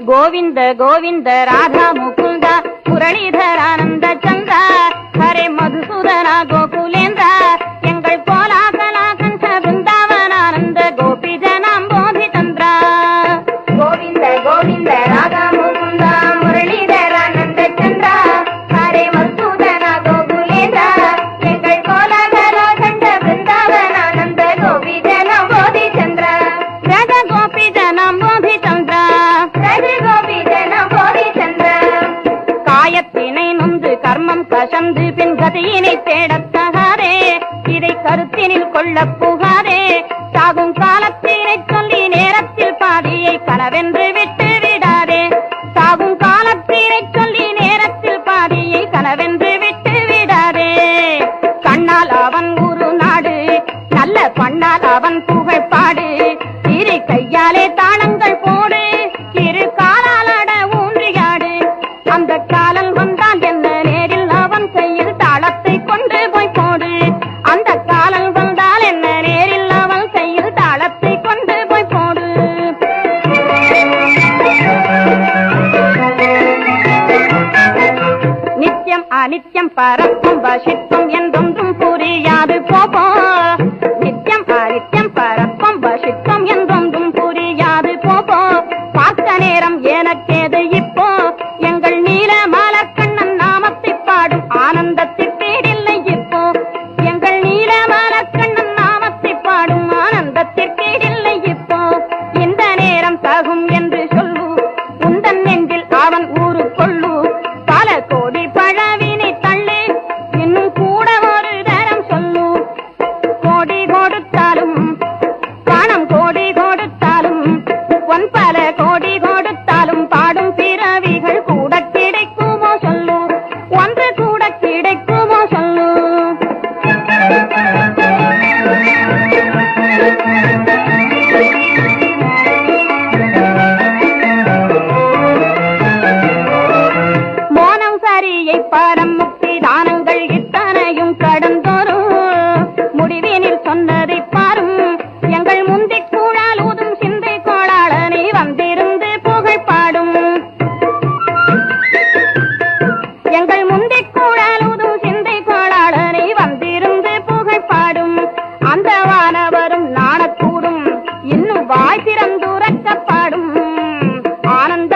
गोविंद गोविंद राधा मुकुंद मुरलीधर आनंद चंद्र हरे मधुसूदन गोकुलेन्द्र எங்கள் கோலாகலா கண்ட பிருந்தாவன ஆனந்த கோபி ஜனாம்போதி தந்திர கோவிந்த கோவிந்த ராதா முகுந்த முரளிதர ஆனந்த சந்திர ஹரே மதுசூதன கோகுலேந்திர எங்கள் கோலாகலா கண்ட பிருந்தாவன ஆனந்த கோபி ஜனாம்போதி தந்திர ராஜ கோபி ஜனாம்போதி தந்திர ராஜ கோபி ஜனாம்போதி தந்திர காயத்தினை நொந்து கர்மம் கசந்து பின் கதியினை தேடத்தகாதே இதை கருத்தினில் கொள்ள புகாதே சாகும் காலத்தினை சொல்லி நேரத்தில் பாதியை கனவென்று விட்டு விடாதே சாகும் காலத்தினை சொல்லி நேரத்தில் பாதியை கனவென்று விட்டு விடாதே கண்ணால் அவன் ஒரு நாடு நல்ல பண்ணால் அவன் புகழ் பாடு இரு கையாலே தாளங்கள் போடு இரு காலாலட ஊன்றியாடு அந்த காலன் வந்தான் என்ன நேரில் அவன் கையில் தாளத்தை கொண்டு போய் போடு அந்த காலன் வந்தால் என்ன நேரில் அவன் கையில் தாளத்தை கொண்டு போய் போடு நித்தியம் அனித்தியம் பரப்பும் வசித்தும் என்றொன்றும் புரியாது போபோ நித்தியம் அனித்தியம் பரப்பும் வசித்தும் என்றொன்றும் புரியாது போபோ பார்த்த நேரம் எனக்கேது இப்போ எங்கள் நீல மலர்கண்ணன் நாமத்தை பாடும் ஆனந்தத்திற்கேடில்லை இப்போ எங்கள் நீல மலர்கண்ணன் நாமத்தை பாடும் ஆனந்தத்திற்கேடில்லை இப்போ இந்த நேரம் தகும் என்று சொல்லு உந்தன் நெஞ்சில் அவன் ஊரு கொள்ளு பல கோடி பழவினை தள்ளு இன்னும் கூட ஒரு தரம் சொல்லு கோடி கொடுத்தாலும் பணம் கோடி கொடுத்தாலும் பொன் பல கோடி கொடுத்தாலும் பாடும் பிறவிகள் கூட கிடைக்குமோ சொல்லு ஒன்று கூட கிடைக்குமோ சொல்லு மோனம் சரியை பாரம் முக்தி தானங்கள் இத்தனையும் கடந்தோறும் முடிவினில் சொன்னதை பாரும் எங்கள் முந்திக் கூழால் ஊதும் சிந்தை கோளாளனை வந்திருந்து புகழ் பாடும் எங்கள் முந்திக் கூழால் ஊதும் சிந்தை கோளாளனை வந்திருந்து புகழ் பாடும் அந்த வானவரும் நாணக்கூடும் இன்னும் வாய் திறந்துரக்க பாடும் ஆனந்த